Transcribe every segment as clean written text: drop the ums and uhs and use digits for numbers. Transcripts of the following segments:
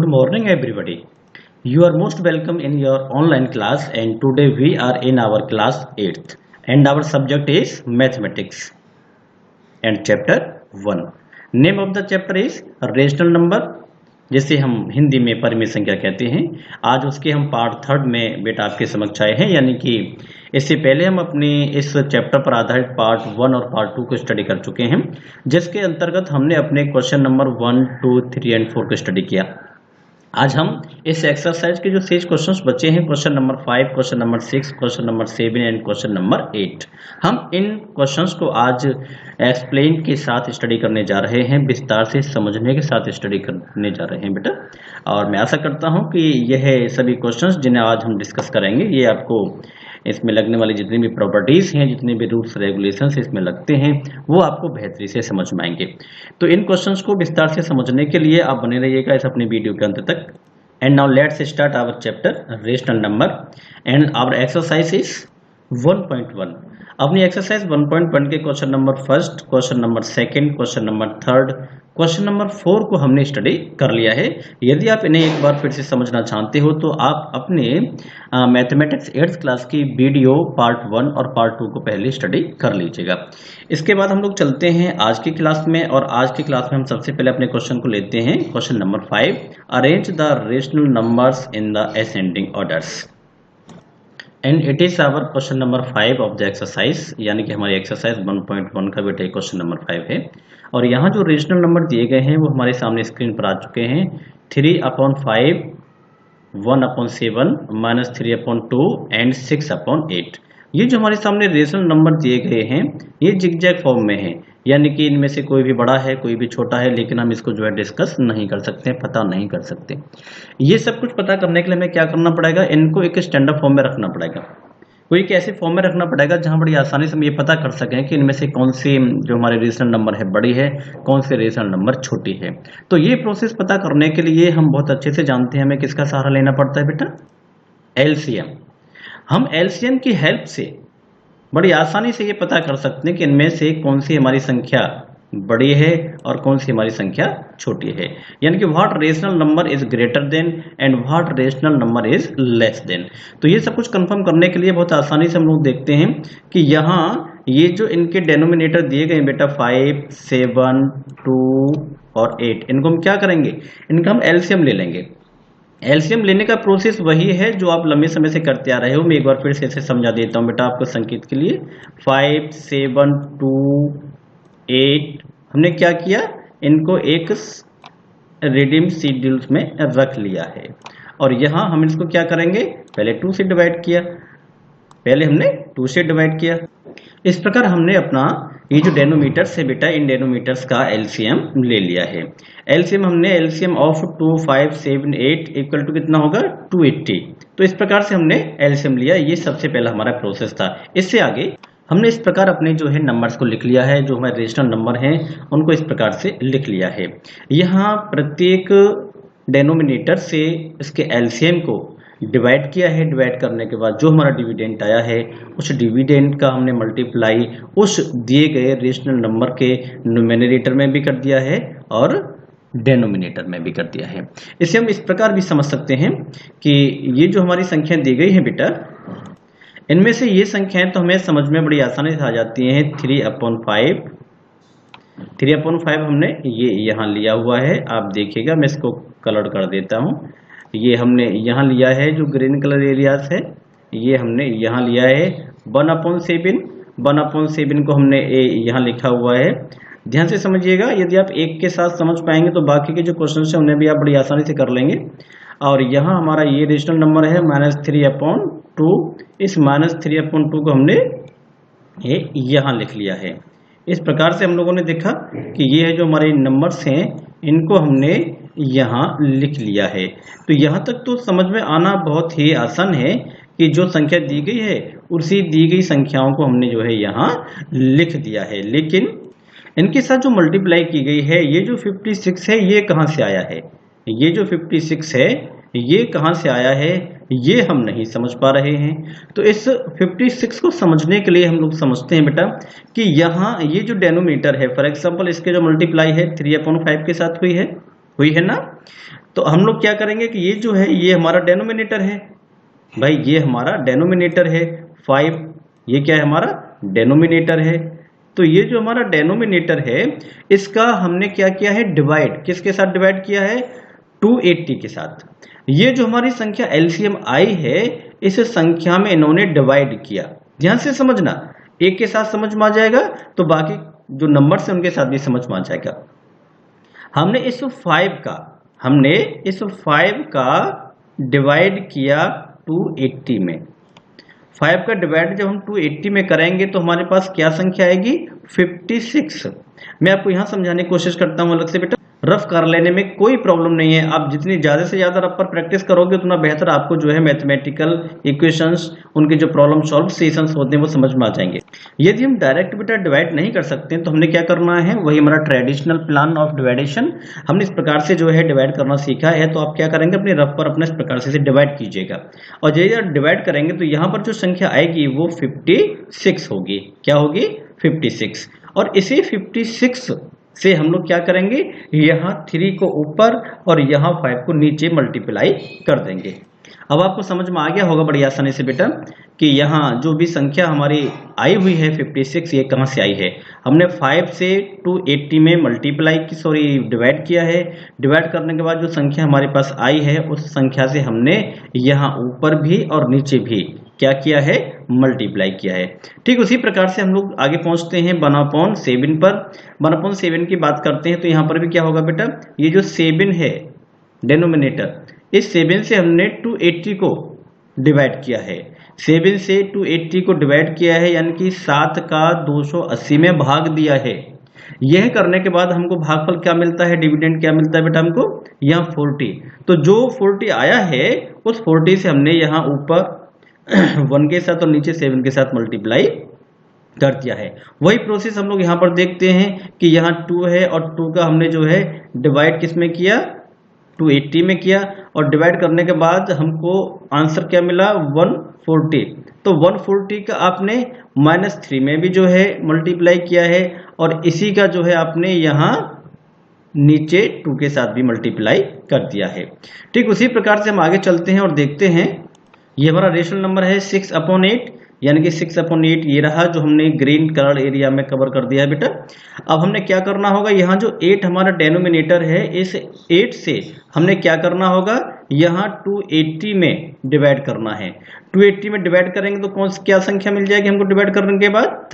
morning everybody. You are most welcome in your online class and today we are in our class 8th and our subject is mathematics and chapter 1. Name of the chapter is rational number, जिसे हम हिंदी में परिमेय संख्या कहते हैं। आज उसके हम पार्ट 3 में बेटा आपके समक्ष आए हैं, यानी कि इससे पहले हम अपने इस चैप्टर पर आधारित पार्ट 1 और पार्ट 2 को स्टडी कर चुके हैं, जिसके अंतर्गत हमने अपने क्वेश्चन नंबर 1, 2, 3 एंड 4 को स्टडी किया। आज हम इस एक्सरसाइज के जो शेष क्वेश्चंस बचे हैं, question number 5, question number 6, question number 7 and question number 8, हम इन क्वेश्चंस को आज एक्सप्लेन के साथ स्टडी करने जा रहे हैं, विस्तार से समझने के साथ स्टडी करने जा रहे हैं बेटा। और मैं आशा करता हूं कि यह सभी क्वेश्चंस जिन्हें आज हम डिस्कस करेंगे, ये आपको इसमें लगने वाली जितनी भी प्रॉपर्टीज हैं, जितने भी रूल्स रेगुलेशंस इसमें लगते हैं, वो आपको बेहतरी से समझ में आएंगे। तो इन क्वेश्चंस को विस्तार से समझने के लिए आप बने रहिएगा इस अपने वीडियो के अंत तक। And now let's start our chapter rational number and our exercise is 1.1। अपनी एक्सरसाइज 1.1 के question number 1, question number 2, question number 3, question number 4 को हमने स्टडी कर लिया है। यदि आप इन्हें एक बार फिर से समझना चाहते हो तो आप अपने मैथमेटिक्स 8th क्लास की वीडियो पार्ट 1 और पार्ट 2 को पहले स्टडी कर लीजिएगा। इसके बाद हम लोग चलते हैं आज की क्लास में, और आज की क्लास में हम सबसे पहले अपने क्वेश्चन को लेते हैं। Question number 5, arrange the rational numbers in the ascending orders and it is our question number 5 of the exercise, यानी कि हमारी एक्सरसाइज 1.1 का बेटा क्वेश्चन नंबर 5 है। और यहाँ जो रेशनल नंबर दिए गए हैं वो हमारे सामने स्क्रीन पर आ चुके हैं। 3/5, 1/7, -3/2 एंड 6/8। ये जो हमारे सामने रेशनल नंबर दिए गए हैं ये जिगजैग फॉर्म में है, यानी कि इनमें से कोई भी बड़ा है कोई भी छोटा है, लेकिन हम इसको जो है डिस्कस नहीं कर सकते, पता नहीं कर सकते। ये सब कुछ पता करने के लिए हमें क्या करना पड़ेगा, इनको एक स्टैंडर्ड फॉर्म में रखना पड़ेगा, कोई एक ऐसे फॉर्म में रखना पड़ेगा जहां बड़ी आसानी से हम ये पता कर सकें कि इनमें से कौन सी जो हमारे रेशनल नंबर है बड़ी है, कौन से रेशनल नंबर छोटी है। तो ये प्रोसेस पता करने के लिए हम बहुत अच्छे से जानते हैं हमें किसका सहारा लेना पड़ता है बेटा, एलसीएम। हम एलसीएम की हेल्प से बड़ी आसानी से ये पता कर सकते हैं कि इनमें से कौन सी हमारी संख्या बड़ी है और कौन सी हमारी संख्या छोटी है, यानी कि what rational number is greater than and what rational number is less then. तो ये सब कुछ कंफर्म करने के लिए बहुत आसानी से हम लोग देखते हैं कि यहाँ ये जो इनके डेनोमिनेटर दिए गए बेटा 5, 7, 2 और 8, इनको हम क्या करेंगे, इनका हम एलसीएम ले लेंगे। एलसीएम लेने का प्रोसेस वही है जो आप लंबे समय से करते आ रहे हो। मैं एक बार फिर से इसे समझा देता हूं बेटा आपको संकेत के लिए। 5, 7, 2, 8 हमने क्या किया, इनको एक रिडीम शेड्यूल में रख लिया है। और यहां हम इसको क्या करेंगे, पहले 2 से डिवाइड किया, पहले हमने 2 से डिवाइड किया। इस प्रकार हमने अपना ये जो डेनोमीटर्स है बेटा, इन डेनोमीटर्स का एलसीएम ले लिया है। एलसीएम हमने एलसीएम ऑफ 2, 5, 7, 8 इक्वल टू कितना होगा, 280। तो इस प्रकार से हमने एलसीएम लिया, ये सबसे पहला हमारा प्रोसेस था। इससे आगे हमने इस प्रकार अपने जो है नंबर्स को लिख लिया है, जो हमारे रेशनल नंबर हैं उनको इस प्रकार से लिख लिया है। यहाँ प्रत्येक डेनोमिनेटर से इसके एलसीएम को डिवाइड किया है। डिवाइड करने के बाद जो हमारा डिविडेंट आया है, उस डिविडेंट का हमने मल्टीप्लाई उस दिए गए रेशनल नंबर के न्यूमरेटर में भी कर दिया है और डेनोमिनेटर में भी कर दिया है। इसे हम इस प्रकार भी समझ सकते हैं कि ये जो हमारी संख्या दी गई है बेटा, इनमें से ये संख्याएं तो हमें समझ में बड़ी आसानी से आ जाती हैं। 3/5, 3/5 हमने ये यहाँ लिया हुआ है, आप देखिएगा मैं इसको कलर कर देता हूँ। ये हमने यहाँ लिया है, जो ग्रीन कलर एरियाज है ये हमने यहाँ लिया है। 1/7, 1/7 को हमने यहाँ लिखा हुआ है। ध्यान से समझिएगा, यदि आप एक के साथ समझ पाएंगे तो बाकी के जो क्वेश्चन है उन्हें भी आप बड़ी आसानी से कर लेंगे। और यहाँ हमारा ये रेशनल नंबर है -3/2, इस -3/2 को हमने ये यहाँ लिख लिया है। इस प्रकार से हम लोगों ने देखा कि ये है जो हमारे नंबर्स हैं, इनको हमने यहाँ लिख लिया है। तो यहाँ तक तो समझ में आना बहुत ही आसान है कि जो संख्या दी गई है उसी दी गई संख्याओं को हमने जो है यहाँ लिख दिया है। लेकिन इनके साथ जो मल्टीप्लाई की गई है, ये जो 56 है ये कहाँ से आया है, ये जो 56 है ये कहाँ से आया है, ये हम नहीं समझ पा रहे हैं। तो इस 56 को समझने के लिए हम लोग समझते हैं बेटा कि यहाँ ये जो डेनोमीटर है, फॉर एग्जांपल इसके जो मल्टीप्लाई है 3/5 के साथ हुई है, हुई है ना। तो हम लोग क्या करेंगे कि ये जो है ये हमारा डेनोमिनेटर है भाई, ये हमारा डेनोमिनेटर है 5, ये क्या है हमारा डेनोमिनेटर है। तो ये जो हमारा डेनोमिनेटर है इसका हमने क्या किया है डिवाइड, किसके साथ डिवाइड किया है 280 के साथ। ये जो हमारी संख्या एलसीएम आई है इस संख्या में इन्होंने डिवाइड किया। ध्यान से समझना, एक के साथ समझ में आ जाएगा तो बाकी जो नंबर है उनके साथ भी समझ में आ जाएगा। हमने इस 5 का डिवाइड किया 280 में। 5 का डिवाइड जब हम 280 में करेंगे तो हमारे पास क्या संख्या आएगी 56। मैं आपको यहां समझाने की कोशिश करता हूं अलग से बेटा, रफ कर लेने में कोई प्रॉब्लम नहीं है। आप जितनी ज्यादा से ज्यादा रफ पर प्रैक्टिस करोगे उतना बेहतर आपको जो है मैथमेटिकल इक्वेशंस, उनके जो प्रॉब्लम सॉल्व सेशंस होते हैं वो समझ में आ जाएंगे। यदि हम डायरेक्ट बेटा डिवाइड नहीं कर सकते तो हमने क्या करना है, वही हमारा ट्रेडिशनल प्लान ऑफ डिवाइडेशन, हमने इस प्रकार से जो है डिवाइड करना सीखा है। तो आप क्या करेंगे अपने रफ पर अपने इस प्रकार से डिवाइड कीजिएगा और जब डिवाइड करेंगे तो यहाँ पर जो संख्या आएगी वो 56 होगी। क्या होगी 56। और इसी 56 से हम लोग क्या करेंगे, यहाँ 3 को ऊपर और यहाँ 5 को नीचे मल्टीप्लाई कर देंगे। अब आपको समझ में आ गया होगा बड़ी आसानी से बेटा कि यहाँ जो भी संख्या हमारी आई हुई है 56, ये कहाँ से आई है। हमने 5 से 280 में मल्टीप्लाई की, सॉरी डिवाइड किया है। डिवाइड करने के बाद जो संख्या हमारे पास आई है उस संख्या से हमने यहाँ ऊपर भी और नीचे भी क्या किया है, मल्टीप्लाई किया है। ठीक उसी प्रकार से हम लोग आगे पहुंचते हैं 1/7 पर। 1/7 की बात करते हैं तो यहाँ पर भी क्या होगा बेटा, ये जो 7 है डेनोमिनेटर, इस 7 से हमने 280 को डिवाइड किया है। 7 से 280 को डिवाइड किया है यानी कि 7 का 280 में भाग दिया है। यह करने के बाद हमको भागफल क्या मिलता है, डिविडेंड क्या मिलता है बेटा हमको, यहाँ 40। तो जो 40 आया है उस 40 से हमने यहाँ ऊपर 1 के साथ और नीचे 7 के साथ मल्टीप्लाई कर दिया है। वही प्रोसेस हम लोग यहाँ पर देखते हैं कि यहाँ 2 है और 2 का हमने जो है डिवाइड किस में किया, 280 में किया और डिवाइड करने के बाद हमको आंसर क्या मिला 140। तो 140 का आपने -3 में भी जो है मल्टीप्लाई किया है और इसी का जो है आपने यहाँ नीचे 2 के साथ भी मल्टीप्लाई कर दिया है। ठीक उसी प्रकार से हम आगे चलते हैं और देखते हैं, ये हमारा रेशनल नंबर है 6/8 यानी कि 6/8 ये रहा जो हमने ग्रीन कलर एरिया में कवर कर दिया है बेटा। अब हमने क्या करना होगा, यहाँ जो 8 हमारा डेनोमिनेटर है इस 8 से हमने क्या करना होगा, यहाँ 280 में डिवाइड करना है। 280 में डिवाइड करेंगे तो कौन सी क्या संख्या मिल जाएगी हमको डिवाइड करने के बाद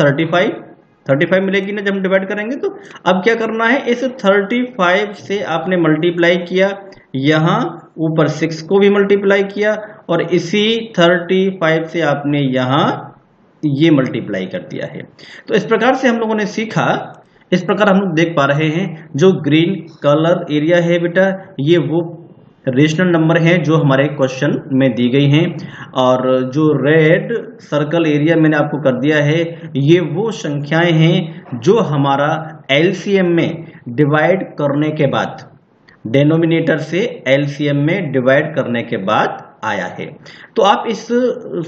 35 मिलेगी ना जब हम डिवाइड करेंगे। तो अब क्या करना है, इस 35 से आपने मल्टीप्लाई किया, यहाँ ऊपर 6 को भी मल्टीप्लाई किया और इसी 35 से आपने यहाँ ये मल्टीप्लाई कर दिया है। तो इस प्रकार से हम लोगों ने सीखा। इस प्रकार हम लोग देख पा रहे हैं जो ग्रीन कलर एरिया है बेटा ये वो रेशनल नंबर हैं जो हमारे क्वेश्चन में दी गई हैं, और जो रेड सर्कल एरिया मैंने आपको कर दिया है ये वो संख्याएं हैं जो हमारा एलसीएम में डिवाइड करने के बाद, डेनोमिनेटर से एलसीएम में डिवाइड करने के बाद आया है। तो आप इस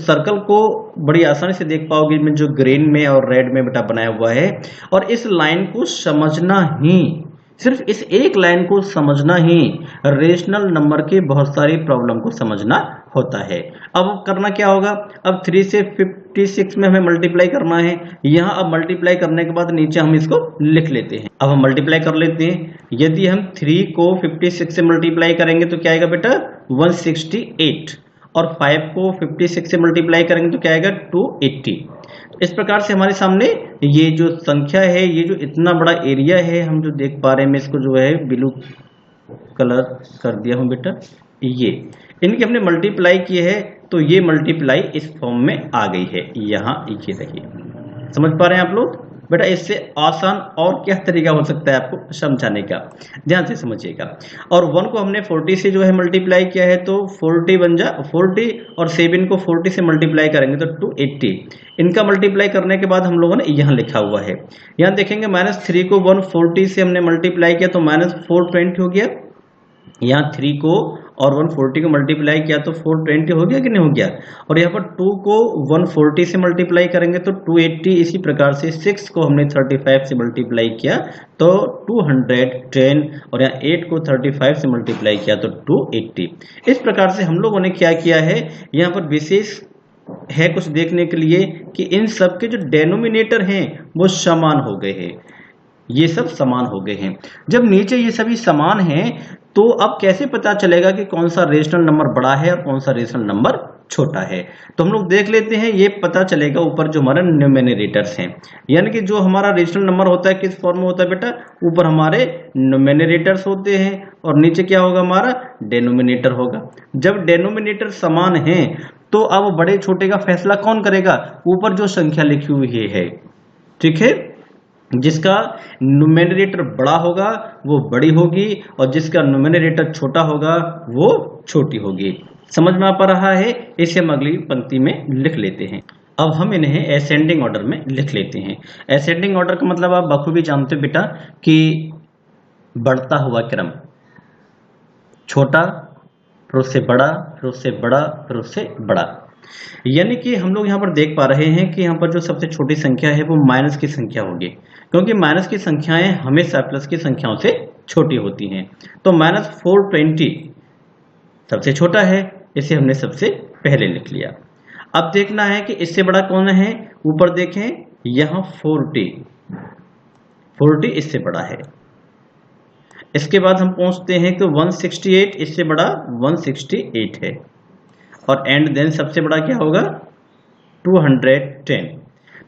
सर्कल को बड़ी आसानी से देख पाओगे में जो ग्रीन में और रेड में बेटा बनाया हुआ है, और इस लाइन को समझना ही, सिर्फ इस एक लाइन को समझना ही रेशनल नंबर के बहुत सारी प्रॉब्लम को समझना होता है। अब करना क्या होगा, अब 3 से 56 में हमें मल्टीप्लाई करना है। यहाँ अब मल्टीप्लाई करने के बाद नीचे हम इसको लिख लेते हैं। अब हम मल्टीप्लाई कर लेते हैं। यदि हम 3 को 56 से मल्टीप्लाई करेंगे तो क्या आएगा बेटा 168, और 5 को 56 से मल्टीप्लाई करेंगे तो क्या आएगा 280। इस प्रकार से हमारे सामने ये जो संख्या है, ये जो इतना बड़ा एरिया है हम जो देख पा रहे हैं, मैं इसको जो है ब्लू कलर कर दिया हूं बेटा, ये इनकी हमने मल्टीप्लाई की है तो ये मल्टीप्लाई इस फॉर्म में आ गई है। यहाँ ये देखिए, समझ पा रहे हैं आप लोग बेटा। इससे आसान और क्या तरीका हो सकता है आपको समझाने का, ध्यान से समझिएगा। और 1 को हमने 40 से जो है मल्टीप्लाई किया है तो 40 बन जा 40, और 7 को 40 से मल्टीप्लाई करेंगे तो 280। इनका मल्टीप्लाई करने के बाद हम लोगों ने यहाँ लिखा हुआ है, यहाँ देखेंगे -3 को 140 से हमने मल्टीप्लाई किया तो -420 हो गया। यहाँ 3 को और 140 को मल्टीप्लाई किया तो 420 हो गया कि नहीं हो गया। और यहाँ पर 2 को 140 से मल्टीप्लाई करेंगे तो 280। इसी प्रकार से 6 को हमने 35 से मल्टीप्लाई किया तो 210, और यहाँ 8 को 35 से मल्टीप्लाई किया तो 280। इस प्रकार से हम लोगों ने क्या किया है, यहाँ पर विशेष है कुछ देखने के लिए कि इन सब के जो डेनोमिनेटर हैं वो समान हो गए हैं, ये सब समान हो गए हैं। जब नीचे ये सभी समान हैं तो अब कैसे पता चलेगा कि कौन सा रेशनल नंबर बड़ा है और कौन सा रेशनल नंबर छोटा है। तो हम लोग देख लेते हैं, ये पता चलेगा ऊपर जो हमारे न्यूमेरेटर्स हैं, यानी कि जो हमारा रेशनल नंबर होता है किस फॉर्म में होता है बेटा, ऊपर हमारे न्यूमेरेटर्स होते हैं और नीचे क्या होगा, हमारा डेनोमिनेटर होगा। जब डेनोमिनेटर समान हैं तो अब बड़े छोटे का फैसला कौन करेगा, ऊपर जो संख्या लिखी हुई है, ठीक है। जिसका न्यूमेरेटर बड़ा होगा वो बड़ी होगी और जिसका न्यूमेरेटर छोटा होगा वो छोटी होगी। समझ में आ पा रहा है। इसे हम अगली पंक्ति में लिख लेते हैं। अब हम इन्हें असेंडिंग ऑर्डर में लिख लेते हैं। असेंडिंग ऑर्डर का मतलब आप बखूबी जानते हो बेटा कि बढ़ता हुआ क्रम, छोटा फिर उससे बड़ा फिर उससे बड़ा फिर उससे बड़ा। यानी कि हम लोग यहाँ पर देख पा रहे हैं कि यहाँ पर जो सबसे छोटी संख्या है वो माइनस की संख्या होगी, क्योंकि माइनस की संख्याएं हमेशा प्लस की संख्याओं से छोटी होती हैं। तो -420 सबसे छोटा है, इसे हमने सबसे पहले लिख लिया। अब देखना है कि इससे बड़ा कौन है। ऊपर देखें, यहाँ 40 इससे बड़ा है। इसके बाद हम पहुंचते हैं कि 168 इससे बड़ा 168 है, और एंड देन सबसे बड़ा क्या होगा 210।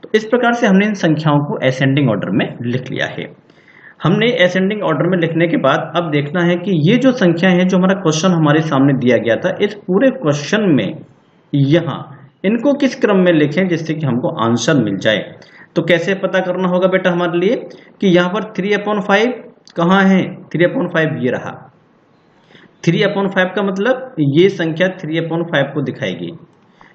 तो इस प्रकार से हमने इन संख्याओं को असेंडिंग ऑर्डर में लिख लिया है। हमने असेंडिंग ऑर्डर में लिखने के बाद अब देखना है कि ये जो संख्या है, जो हमारा क्वेश्चन हमारे सामने दिया गया था, इस पूरे क्वेश्चन में यहाँ इनको किस क्रम में लिखें जिससे कि हमको आंसर मिल जाए। तो कैसे पता करना होगा बेटा हमारे लिए कि यहाँ पर 3/5 कहाँ है, 3/5 ये रहा। 3/5 का मतलब ये संख्या 3/5 को दिखाएगी।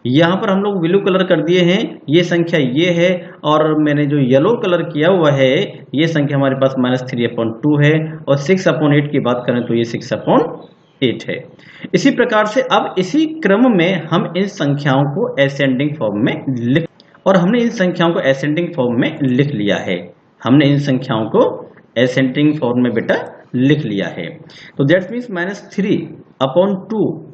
यहाँ पर हम लोग ब्लू कलर कर दिए हैं, ये संख्या ये है, और मैंने जो येलो कलर किया हुआ है ये संख्या हमारे पास -3/2 है, और 6/8 की बात करें तो ये 6/8 है। इसी प्रकार से अब इसी क्रम में हम इन संख्याओं को असेंडिंग फॉर्म में लिख, और हमने इन संख्याओं को असेंडिंग फॉर्म में लिख लिया है। हमने इन संख्याओं को असेंडिंग फॉर्म में बेटा लिख लिया है। तो that means -3/2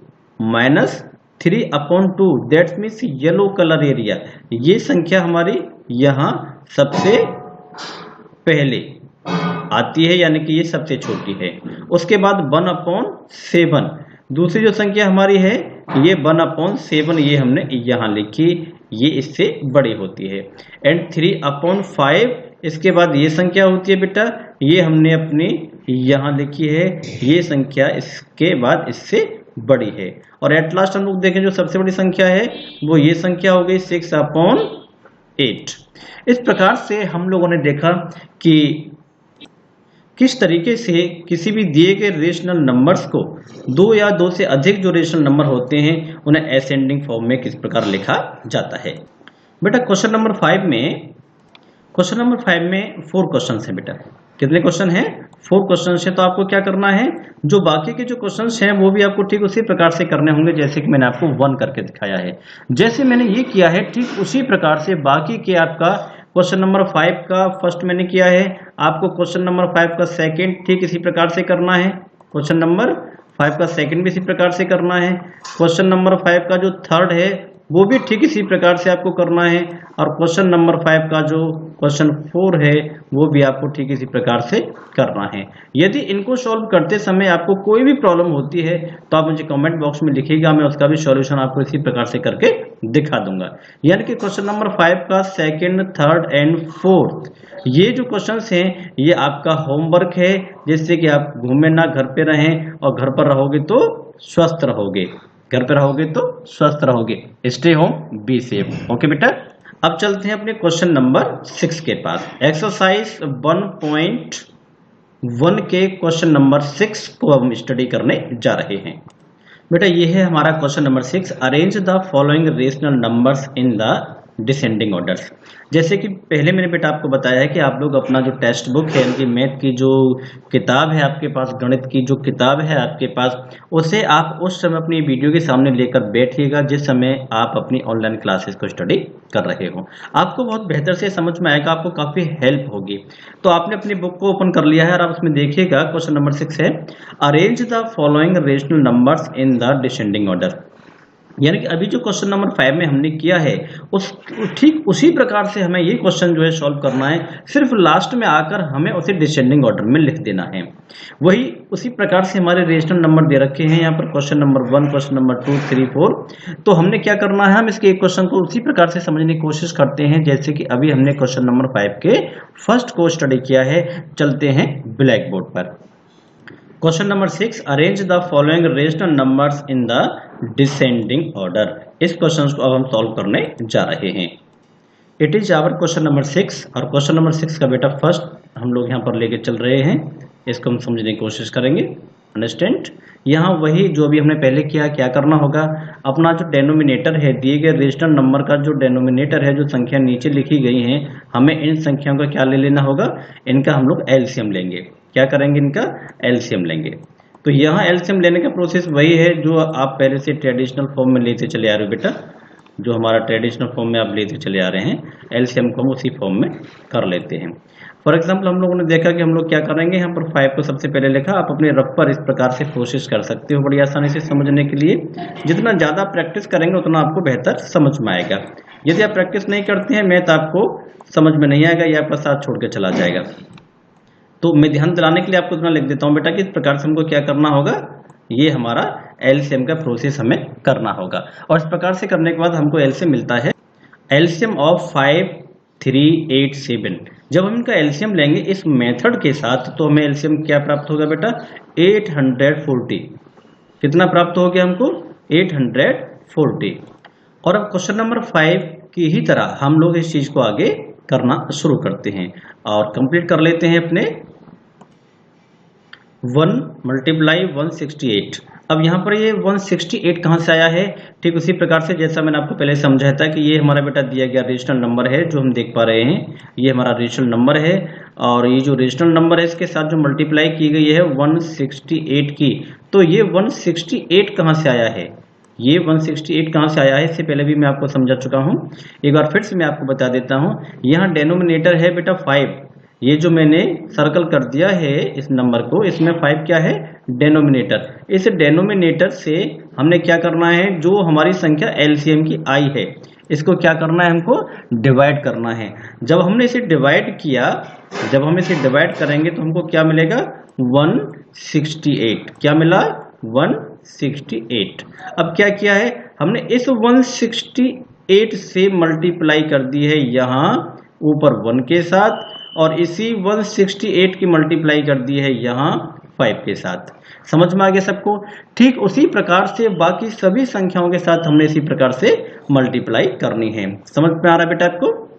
-3/2 that means yellow colour area, ये संख्या हमारी यहाँ सबसे पहले आती है, यानी कि ये सबसे छोटी है। उसके बाद 1/7 दूसरी जो संख्या हमारी है ये 1/7, ये हमने यहाँ लिखी, ये इससे बड़ी होती है। एंड 3/5 इसके बाद ये संख्या होती है बेटा, ये हमने अपनी यहाँ लिखी है, ये संख्या इसके बाद इससे बड़ी है। और एट लास्ट हम लोग देखें जो सबसे बड़ी संख्या है वो ये संख्या हो गई 6/8। इस प्रकार से हम लोगों ने देखा कि किस तरीके से किसी भी दिए गए रेशनल नंबर्स को, दो या दो से अधिक जो रेशनल नंबर होते हैं उन्हें असेंडिंग फॉर्म में किस प्रकार लिखा जाता है। बेटा क्वेश्चन नंबर 5 में 4 क्वेश्चन है बेटा। कितने क्वेश्चन हैं? 4 क्वेश्चन है। तो आपको क्या करना है, जो बाकी के जो क्वेश्चन हैं वो भी आपको ठीक उसी प्रकार से करने होंगे जैसे कि मैंने आपको 1 करके दिखाया है। जैसे मैंने ये किया है ठीक उसी प्रकार से बाकी के आपका क्वेश्चन नंबर 5 का फर्स्ट मैंने किया है, आपको क्वेश्चन नंबर 5 का सेकंड ठीक इसी प्रकार से करना है, क्वेश्चन नंबर 5 का सेकंड भी इसी प्रकार से करना है, क्वेश्चन नंबर 5 का जो थर्ड है वो भी ठीक इसी प्रकार से आपको करना है, और क्वेश्चन नंबर 5 का जो क्वेश्चन 4 है वो भी आपको ठीक इसी प्रकार से करना है। यदि इनको सॉल्व करते समय आपको कोई भी प्रॉब्लम होती है तो आप मुझे कमेंट बॉक्स में लिखिएगा, मैं उसका भी सॉल्यूशन आपको इसी प्रकार से करके दिखा दूंगा। यानी कि क्वेश्चन नंबर 5 का सेकंड, थर्ड एंड फोर्थ ये जो क्वेश्चंस हैं ये आपका होमवर्क है, जिससे कि आप घूमे ना, घर पे रहें, और घर पर रहोगे तो स्वस्थ रहोगे, घर पे रहोगे तो स्वस्थ रहोगे। Stay home, be safe. Okay बेटा, अब चलते हैं अपने क्वेश्चन नंबर 6 के पास। एक्सरसाइज 1.1 के क्वेश्चन नंबर 6 को हम स्टडी करने जा रहे हैं। बेटा ये है हमारा question number 6। Arrange the following rational numbers in the descending orders. जैसे कि पहले मैंने बेटा आपको बताया है कि आप लोग अपना जो टेक्स्ट बुक है, उनकी मैथ की जो किताब है आपके पास, गणित की जो किताब है आपके पास, उसे आप उस समय अपनी वीडियो के सामने लेकर बैठिएगा जिस समय आप अपनी ऑनलाइन क्लासेस को स्टडी कर रहे हो। आपको बहुत बेहतर से समझ में आएगा, आपको काफ़ी हेल्प होगी। तो आपने अपनी बुक को ओपन कर लिया है और आप उसमें देखिएगा क्वेश्चन नंबर 6 है, arrange the following rational numbers in the descending order. यानी कि अभी जो क्वेश्चन नंबर 5 में हमने किया है उस ठीक उसी प्रकार से हमें ये क्वेश्चन जो है सॉल्व करना है, सिर्फ लास्ट में आकर हमें उसे डिसेंडिंग ऑर्डर में लिख देना है। वही उसी प्रकार से हमारे रेशनल नंबर दे रखे हैं यहाँ पर, क्वेश्चन नंबर 1, क्वेश्चन नंबर 2, 3, 4। तो हमने क्या करना है, हम इसके एक क्वेश्चन को उसी प्रकार से समझने की कोशिश करते हैं जैसे कि अभी हमने क्वेश्चन नंबर 5 के फर्स्ट को स्टडी किया है। चलते हैं ब्लैक बोर्ड पर। Question number 6, arrange the following rational numbers in the descending order. इस क्वेश्चन को अब हम सॉल्व करने जा रहे हैं। It is our question number 6 और क्वेश्चन नंबर 6 का बेटा फर्स्ट हम लोग यहाँ पर लेके चल रहे हैं। इसको हम समझने की कोशिश करेंगे। अंडरस्टैंड, यहाँ वही जो भी हमने पहले किया, क्या करना होगा, अपना जो डेनोमिनेटर है, दिए गए रेशनल नंबर का जो डेनोमिनेटर है, जो संख्या नीचे लिखी गई है, हमें इन संख्याओं का क्या ले लेना होगा, इनका हम लोग एलसीएम लेंगे। क्या करेंगे, इनका एलसीएम लेंगे। तो यहाँ एलसीएम लेने का प्रोसेस वही है जो आप पहले से ट्रेडिशनल फॉर्म में लेते चले आ रहे हो बेटा, जो हमारा ट्रेडिशनल फॉर्म में आप लेते चले आ रहे हैं, एलसीएम को हम उसी फॉर्म में कर लेते हैं। फॉर एग्जाम्पल हम लोगों ने देखा कि हम लोग क्या करेंगे, यहाँ पर 5 को सबसे पहले लिखा। आप अपने रफ पर इस प्रकार से कोशिश कर सकते हो बड़ी आसानी से समझने के लिए। जितना ज़्यादा प्रैक्टिस करेंगे उतना आपको बेहतर समझ में आएगा। यदि आप प्रैक्टिस नहीं करते हैं, मैथ आपको समझ में नहीं आएगा, या आपका साथ छोड़ के चला जाएगा। तो मैं ध्यान दिलाने के लिए आपको इतना लिख देता हूं बेटा कि इस प्रकार से हमको क्या करना होगा, ये हमारा एलसीएम का प्रोसेस हमें करना होगा। और इस प्रकार से करने के बाद हमको एलसीएम मिलता है, एलसीएम ऑफ 5, 3, 8, 7। जब हम इनका एलसीएम लेंगे इस मेथड के साथ तो हमें एलसीएम क्या प्राप्त होगा बेटा, 840। कितना प्राप्त हो गया हमको, 840। और अब क्वेश्चन नंबर 5 की ही तरह हम लोग इस चीज को आगे करना शुरू करते हैं और कंप्लीट कर लेते हैं अपने 1 × 168। अब यहाँ पर ये 168 कहाँ से आया है, ठीक उसी प्रकार से जैसा मैंने आपको पहले समझाया था कि ये हमारा बेटा दिया गया रेशनल नंबर है जो हम देख पा रहे हैं, ये हमारा रेशनल नंबर है। और ये जो रेशनल नंबर है इसके साथ जो मल्टीप्लाई की गई है 168 की, तो ये 168 कहाँ से आया है, ये 168 कहाँ से आया है, इससे पहले भी मैं आपको समझा चुका हूँ। एक बार फिर से मैं आपको बता देता हूँ। यहाँ डेनोमिनेटर है बेटा 5, ये जो मैंने सर्कल कर दिया है इस नंबर को, इसमें 5 क्या है, डेनोमिनेटर। इस डेनोमिनेटर से हमने क्या करना है, जो हमारी संख्या एलसीएम की आई है, इसको क्या करना है, हमको डिवाइड करना है। जब हमने इसे डिवाइड किया, जब हम इसे डिवाइड करेंगे तो हमको क्या मिलेगा, 168। क्या मिला, 168। अब क्या किया है हमने, इस 168 से मल्टीप्लाई कर दी है यहाँ ऊपर 1 के साथ, और इसी 168 की मल्टीप्लाई कर दी है यहाँ 5 के साथ। समझ में आ गया सबको। ठीक उसी प्रकार से बाकी सभी संख्याओं के साथ हमने इसी प्रकार से मल्टीप्लाई करनी है। समझ में आ रहा है बेटा आपको,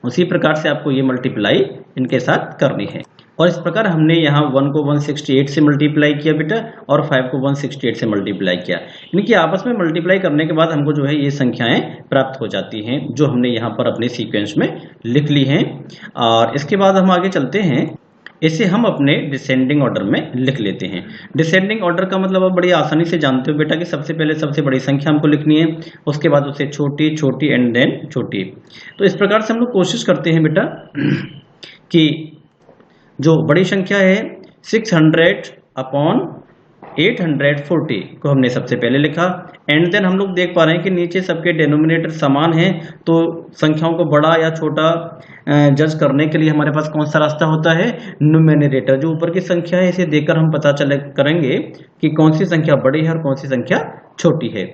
उसी प्रकार से आपको ये मल्टीप्लाई इनके साथ करनी है। और इस प्रकार हमने यहाँ 1 को 168 से मल्टीप्लाई किया बेटा, और 5 को 168 से मल्टीप्लाई किया। इनकी आपस में मल्टीप्लाई करने के बाद हमको जो है ये संख्याएं प्राप्त हो जाती हैं जो हमने यहाँ पर अपने सीक्वेंस में लिख ली हैं। और इसके बाद हम आगे चलते हैं, इसे हम अपने डिसेंडिंग ऑर्डर में लिख लेते हैं। डिसेंडिंग ऑर्डर का मतलब आप बड़ी आसानी से जानते हो बेटा कि सबसे पहले सबसे बड़ी संख्या हमको लिखनी है, उसके बाद उसे छोटी, छोटी एंड देन छोटी। तो इस प्रकार से हम लोग कोशिश करते हैं बेटा कि जो बड़ी संख्या है 600/840 को हमने सबसे पहले लिखा, एंड देन हम लोग देख पा रहे हैं कि नीचे सबके डेनोमिनेटर समान है, तो संख्याओं को बड़ा या छोटा जज करने के लिए हमारे पास कौन सा रास्ता होता है, न्यूमेरेटर। जो ऊपर की संख्या है इसे देखकर हम पता चले करेंगे कि कौन सी संख्या बड़ी है और कौन सी संख्या छोटी है।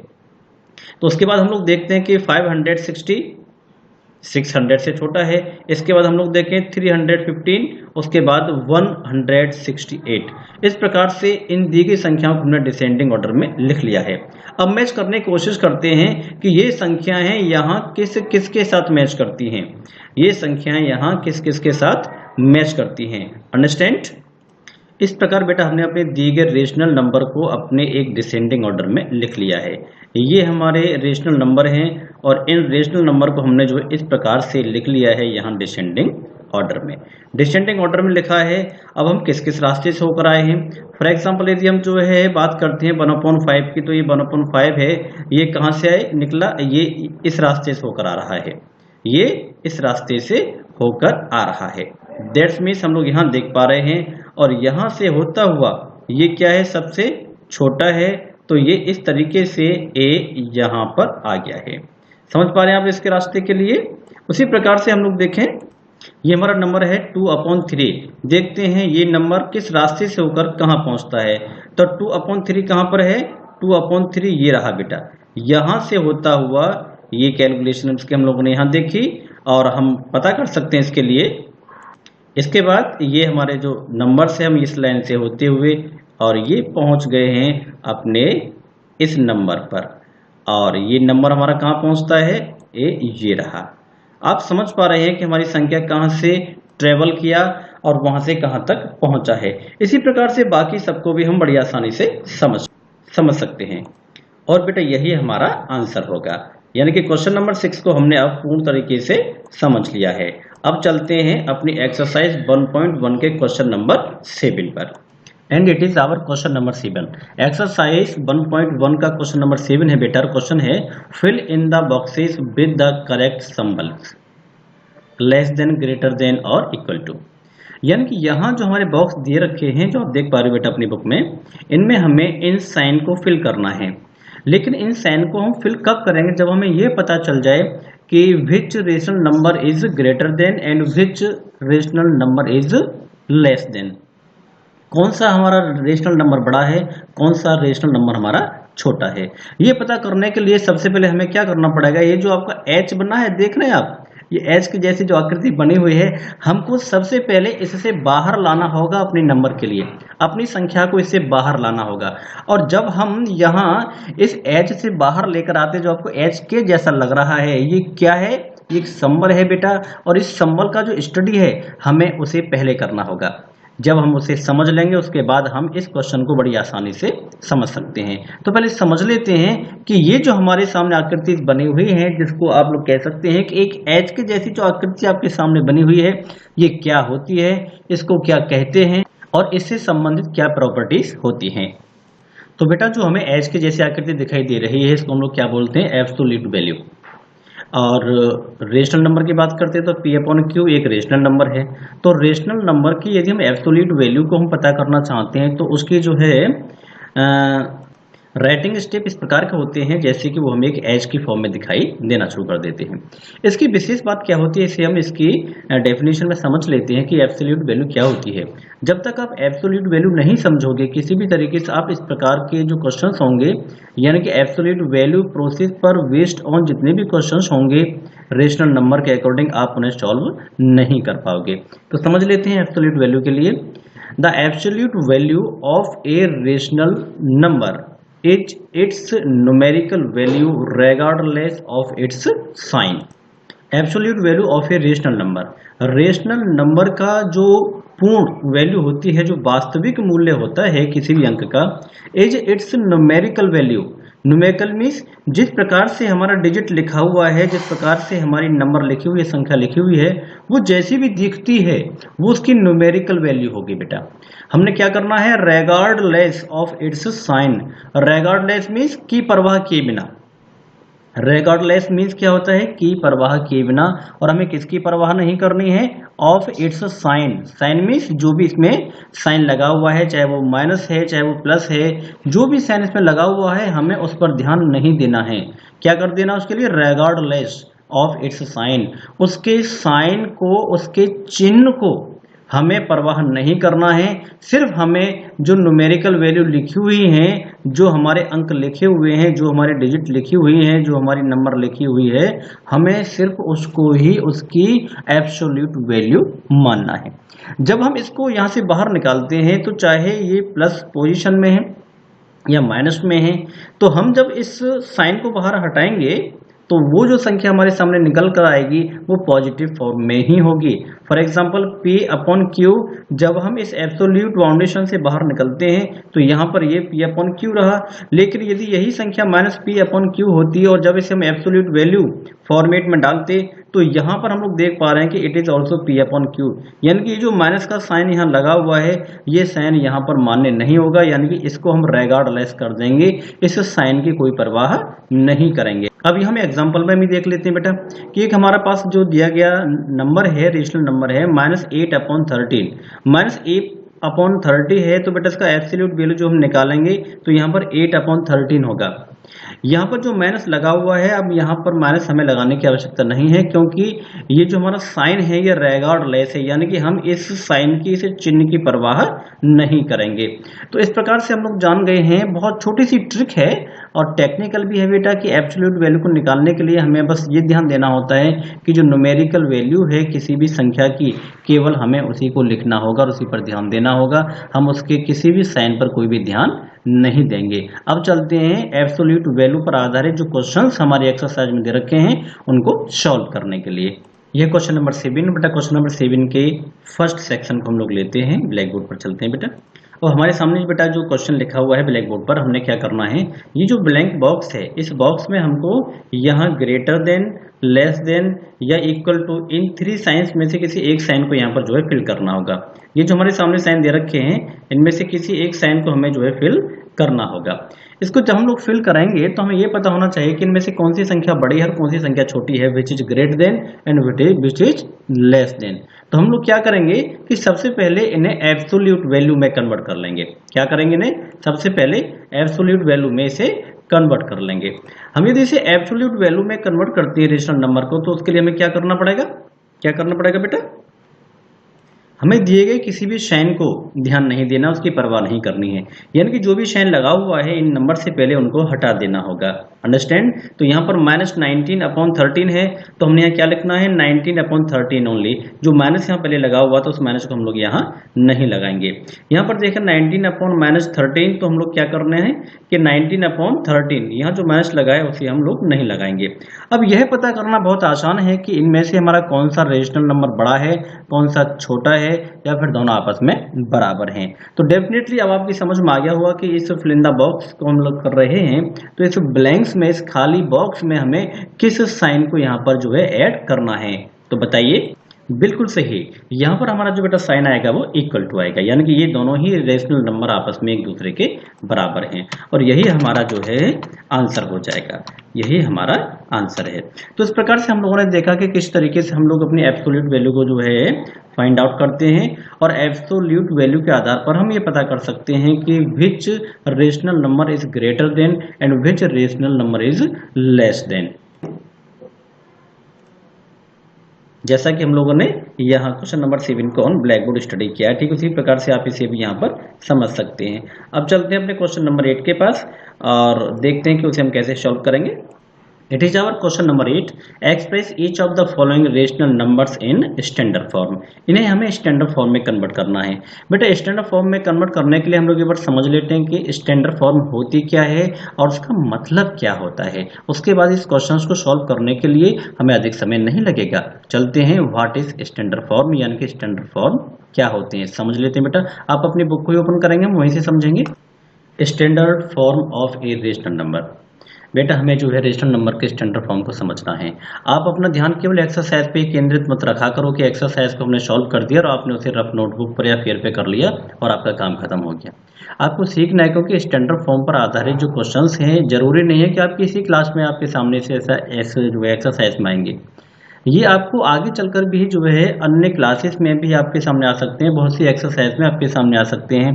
तो उसके बाद हम लोग देखते हैं कि 560 600 से छोटा है। इसके बाद हम लोग देखें 315, उसके बाद 168। इस प्रकार से इन दी गई संख्याओं को हमने डिसेंडिंग ऑर्डर में लिख लिया है। अब मैच करने की कोशिश करते हैं कि ये संख्याएं हैं यहाँ किस किस के साथ मैच करती हैं, ये संख्याएं यहाँ किस किस के साथ मैच करती हैं। अंडरस्टैंड। इस प्रकार बेटा हमने अपने दिए गए रेशनल नंबर को अपने एक डिसेंडिंग ऑर्डर में लिख लिया है। ये हमारे रेशनल नंबर हैं और इन रेशनल नंबर को हमने जो है इस प्रकार से लिख लिया है यहाँ डिसेंडिंग ऑर्डर में। डिसेंडिंग ऑर्डर में लिखा है। अब हम किस किस रास्ते से होकर आए हैं। फॉर एग्जांपल यदि हम जो है बात करते हैं 1/5 की, तो ये 1/5 है, ये कहाँ से आए निकला, ये इस रास्ते से होकर आ रहा है, ये इस रास्ते से होकर आ रहा है। दैट्स मीन्स हम लोग यहाँ देख पा रहे हैं, और यहाँ से होता हुआ ये क्या है, सबसे छोटा है, तो ये इस तरीके से ए यहाँ पर आ गया है। समझ पा रहे हैं आप इसके रास्ते के लिए। उसी प्रकार से हम लोग देखें, ये हमारा नंबर है 2/3। देखते हैं ये नंबर किस रास्ते से होकर कहाँ पहुंचता है। तो 2/3 कहाँ पर है, 2/3 ये रहा बेटा, यहाँ से होता हुआ ये कैलकुलेशन इसके हम लोगों ने यहाँ देखी, और हम पता कर सकते हैं इसके लिए। इसके बाद ये हमारे जो नंबर से हम इस लाइन से होते हुए और ये पहुंच गए हैं अपने इस नंबर पर, और ये नंबर हमारा कहाँ पहुंचता है, ये रहा। आप समझ पा रहे हैं कि हमारी संख्या कहाँ से ट्रेवल किया और वहां से कहाँ तक पहुंचा है। इसी प्रकार से बाकी सबको भी हम बड़ी आसानी से समझ सकते हैं। और बेटा यही हमारा आंसर होगा, यानी कि क्वेश्चन नंबर 6 को हमने अब पूर्ण तरीके से समझ लिया है। अब चलते हैं अपनी एक्सरसाइज 1.1 के क्वेश्चन नंबर 7 पर, and it is our question number 7। Exercise 1.1 का क्वेश्चन नंबर 7 है बेटा। क्वेश्चन है fill in the boxes with the correct symbols less than, greater than और इक्वल टू। यानी कि यहाँ जो हमारे बॉक्स दिए रखे हैं, जो आप देख पा रहे हो बेटा अपनी बुक में, इनमें हमें इन साइन को फिल करना है। लेकिन इन साइन को हम फिल कब करेंगे, जब हमें यह पता चल जाए कि which rational number is greater than and which rational number is less than. कौन सा हमारा रेशनल नंबर बड़ा है, कौन सा रेशनल नंबर हमारा छोटा है। ये पता करने के लिए सबसे पहले हमें क्या करना पड़ेगा, ये जो आपका एच बना है, देख रहे हैं आप, ये एच की जैसी जो आकृति बनी हुई है, हमको सबसे पहले इससे बाहर लाना होगा अपने नंबर के लिए, अपनी संख्या को इससे बाहर लाना होगा। और जब हम यहाँ इस एच से बाहर लेकर आते, जो आपको एच के जैसा लग रहा है, ये क्या है, ये एक सिंबल है बेटा। और इस सिंबल का जो स्टडी है हमें उसे पहले करना होगा। जब हम उसे समझ लेंगे उसके बाद हम इस क्वेश्चन को बड़ी आसानी से समझ सकते हैं। तो पहले समझ लेते हैं कि ये जो हमारे सामने आकृति बनी हुई है, जिसको आप लोग कह सकते हैं कि एक एच के जैसी जो आकृति आपके सामने बनी हुई है, ये क्या होती है, इसको क्या कहते हैं और इससे संबंधित क्या प्रॉपर्टीज होती हैं। तो बेटा जो हमें एच के जैसी आकृति दिखाई दे रही है, इसको हम लोग क्या बोलते हैं, एब्सोल्यूट वैल्यू। और रेशनल नंबर की बात करते हैं तो P/Q एक रेशनल नंबर है। तो रेशनल नंबर की यदि हम एब्सोल्यूट वैल्यू को हम पता करना चाहते हैं, तो उसकी जो है राइटिंग स्टेप इस प्रकार के होते हैं, जैसे कि वो हमें एक एच की फॉर्म में दिखाई देना शुरू कर देते हैं। इसकी विशेष बात क्या होती है, इसे हम इसकी डेफिनेशन में समझ लेते हैं कि एब्सोल्यूट वैल्यू क्या होती है। जब तक आप एब्सोल्यूट वैल्यू नहीं समझोगे, किसी भी तरीके से आप इस प्रकार के जो क्वेश्चंस होंगे, यानी कि एब्सोल्यूट वैल्यू प्रोसेस पर बेस्ड ऑन जितने भी क्वेश्चंस होंगे रेशनल नंबर के अकॉर्डिंग, आप उन्हें सॉल्व नहीं कर पाओगे। तो समझ लेते हैं एब्सोल्यूट वैल्यू के लिए। The absolute value of a rational number is its numerical value regardless of its sign। Absolute value of a rational number, rational number का जो पूर्ण वैल्यू होती है, जो वास्तविक मूल्य होता है किसी भी अंक का, is it's numerical value. Numerical means जिस प्रकार से हमारा डिजिट लिखा हुआ है, जिस प्रकार से हमारी नंबर लिखी हुई है, संख्या लिखी हुई है, वो जैसी भी दिखती है वो उसकी न्यूमेरिकल वैल्यू होगी बेटा। हमने क्या करना है, रेगार्डलेस ऑफ इट्स साइन। रेगार्डलेस मीन्स की परवाह किए बिना। रेगार्डलेस मीन्स क्या होता है, की परवाह किए बिना। और हमें किसकी परवाह नहीं करनी है, of its sign. Sign means जो भी इसमें साइन लगा हुआ है, चाहे वो माइनस है चाहे वो प्लस है, जो भी साइन इसमें लगा हुआ है, हमें उस पर ध्यान नहीं देना है। क्या कर देना उसके लिए, रेगार्डलेस ऑफ इट्स साइन। उसके साइन को, उसके चिन्ह को हमें परवाह नहीं करना है। सिर्फ हमें जो न्यूमेरिकल वैल्यू लिखी हुई है, जो हमारे अंक लिखे हुए हैं, जो हमारे डिजिट लिखी हुई हैं, जो हमारी नंबर लिखी हुई है, हमें सिर्फ उसको ही उसकी एब्सोल्यूट वैल्यू मानना है। जब हम इसको यहाँ से बाहर निकालते हैं, तो चाहे ये प्लस पोजीशन में है या माइनस में है, तो हम जब इस साइन को बाहर हटाएंगे तो वो जो संख्या हमारे सामने निकल कर आएगी वो पॉजिटिव फॉर्म में ही होगी। For example P upon Q, जब हम इस एब्सोल्यूट बाउंडेशन से बाहर निकलते हैं तो यहाँ पर ये P अपॉन Q रहा, लेकिन यदि यही संख्या माइनस P अपॉन Q होती है और जब इसे हम एब्सोल्यूट वैल्यू फॉर्मेट में डालते तो यहाँ पर हम लोग देख पा रहे हैं कि it is also P upon Q, यानी कि जो माइनस का साइन यहाँ लगा हुआ है ये साइन यहाँ पर मान्य नहीं होगा, यानी कि इसको हम रेगार्डलेस कर देंगे, इस साइन की कोई परवाह नहीं करेंगे। अभी हम एग्जांपल में भी देख लेते हैं बेटा कि एक हमारा पास जो दिया गया नंबर है, रेशनल नंबर है -8 अपॉन 13, -8 अपॉन 30 है, तो बेटा इसका एब्सोल्यूट वैल्यू जो हम निकालेंगे तो यहाँ पर 8 अपॉन 13 होगा। यहाँ पर जो माइनस लगा हुआ है, अब यहाँ पर माइनस हमें लगाने की आवश्यकता नहीं है क्योंकि ये जो हमारा साइन है ये रेगार्डलेस है, यानी कि हम इस साइन की, इस चिन्ह की परवाह नहीं करेंगे। तो इस प्रकार से हम लोग जान गए हैं, बहुत छोटी सी ट्रिक है और टेक्निकल भी है बेटा कि एब्सोल्यूट वैल्यू को निकालने के लिए हमें बस ये ध्यान देना होता है कि जो न्यूमेरिकल वैल्यू है किसी भी संख्या की, केवल हमें उसी को लिखना होगा और उसी पर ध्यान देना होगा, हम उसके किसी भी साइन पर कोई भी ध्यान नहीं देंगे। अब चलते हैं एब्सोल्यूट वैल्यू पर आधारित जो क्वेश्चंस हमारे एक्सरसाइज में दे रखे हैं उनको सॉल्व करने के लिए। यह क्वेश्चन नंबर 7 बेटा, क्वेश्चन नंबर 7 के फर्स्ट सेक्शन को हम लोग लेते हैं, ब्लैक बोर्ड पर चलते हैं बेटा। और हमारे सामने बेटा जो क्वेश्चन लिखा हुआ है ब्लैक बोर्ड पर, हमने क्या करना है, ये जो ब्लैंक बॉक्स है इस बॉक्स में हमको यहाँ ग्रेटर देन, लेस देन या इक्वल टू, इन 3 साइंस में से किसी एक साइन को यहाँ पर जो है फिल करना होगा। ये जो हमारे सामने साइन दे रखे हैं इनमें से किसी एक साइन को हमें जो है फिल करना होगा। इसको जब हम लोग फिल करेंगे तो हमें ये पता होना चाहिए कि इनमें से कौन सी संख्या बड़ी है और कौन सी संख्या छोटी है, which is greater than and which is less then. तो हम लोग क्या करेंगे कि सबसे पहले इन्हें एब्सोल्यूट वैल्यू में कन्वर्ट कर लेंगे। क्या करेंगे, इन्हें सबसे पहले एब्सोल्यूट वैल्यू में इसे कन्वर्ट कर लेंगे। हम यदि इसे एब्सोल्यूट वैल्यू में कन्वर्ट करते हैं रेशनल नंबर को, तो उसके लिए हमें क्या करना पड़ेगा बेटा, हमें दिए गए किसी भी साइन को ध्यान नहीं देना, उसकी परवाह नहीं करनी है, यानी कि जो भी साइन लगा हुआ है इन नंबर से पहले उनको हटा देना होगा। अंडरस्टैंड। तो यहाँ पर -19 अपॉन 13 है तो हमने यहाँ क्या लिखना है, 19 अपॉन 13 ओनली। जो माइनस यहाँ पहले लगा हुआ था उस माइनस को हम लोग यहाँ नहीं लगाएंगे। यहाँ पर देखें 19 अपॉन -13, तो हम लोग क्या करने हैं कि 19 अपॉन 13, यहाँ जो माइनस लगा है उसे हम लोग नहीं लगाएंगे। अब यह पता करना बहुत आसान है कि इनमें से हमारा कौन सा रेशनल नंबर बड़ा है, कौन सा छोटा है, या फिर दोनों आपस में बराबर हैं। तो डेफिनेटली अब आपकी समझ में आ गया होगा कि इस फिल इन द बॉक्स को हम लोग कर रहे हैं, तो इस ब्लैंक्स में, इस खाली बॉक्स में हमें किस साइन को यहाँ पर जो है ऐड करना है। तो बताइए, बिल्कुल सही, यहाँ पर हमारा जो बेटा साइन आएगा वो इक्वल टू आएगा, यानी कि ये दोनों ही रेशनल नंबर आपस में एक दूसरे के बराबर हैं और यही हमारा जो है आंसर हो जाएगा, यही हमारा आंसर है। तो इस प्रकार से हम लोगों ने देखा कि किस तरीके से हम लोग अपनी एब्सोल्यूट वैल्यू को जो है फाइंड आउट करते हैं और एब्सोल्यूट वैल्यू के आधार पर हम ये पता कर सकते हैं कि which rational number is greater than and which rational number is less than. जैसा कि हम लोगों ने यहाँ क्वेश्चन नंबर 7 को ऑन ब्लैक बोर्ड स्टडी किया है, ठीक उसी प्रकार से आप इसे भी यहाँ पर समझ सकते हैं। अब चलते हैं अपने क्वेश्चन नंबर 8 के पास और देखते हैं कि उसे हम कैसे सॉल्व करेंगे। It is our question number 8, express each of the following rational numbers in standard form. इन्हें हमें स्टैंडर्ड फॉर्म में कन्वर्ट करना है। बेटा स्टैंडर्ड फॉर्म में कन्वर्ट करने के लिए हम लोग एक बार समझ लेते हैं कि स्टैंडर्ड फॉर्म होती क्या है और उसका मतलब क्या होता है। उसके बाद इस क्वेश्चन को सॉल्व करने के लिए हमें अधिक समय नहीं लगेगा। चलते हैं, व्हाट इज स्टैंडर्ड फॉर्म, यानी कि स्टैंडर्ड फॉर्म क्या होते हैं समझ लेते हैं। बेटा आप अपनी बुक को ही ओपन करेंगे, हम वहीं से समझेंगे। Standard form of a rational number. बेटा हमें जो है रेशनल नंबर के स्टैंडर्ड फॉर्म को समझना है। आप अपना ध्यान केवल एक्सरसाइज पे केंद्रित मत रखा करो कि एक्सरसाइज को हमने सॉल्व कर दिया और आपने उसे रफ नोटबुक पर या फेयर पे कर लिया और आपका काम खत्म हो गया। आपको सीखना है क्योंकि स्टैंडर्ड फॉर्म पर आधारित जो क्वेश्चंस हैं जरूरी नहीं है कि आप किसी क्लास में आपके सामने से ऐसा जो है एक्सरसाइज में आएंगे। ये आपको आगे चलकर भी जो है अन्य क्लासेस में भी आपके सामने आ सकते हैं, बहुत सी एक्सरसाइज में आपके सामने आ सकते हैं,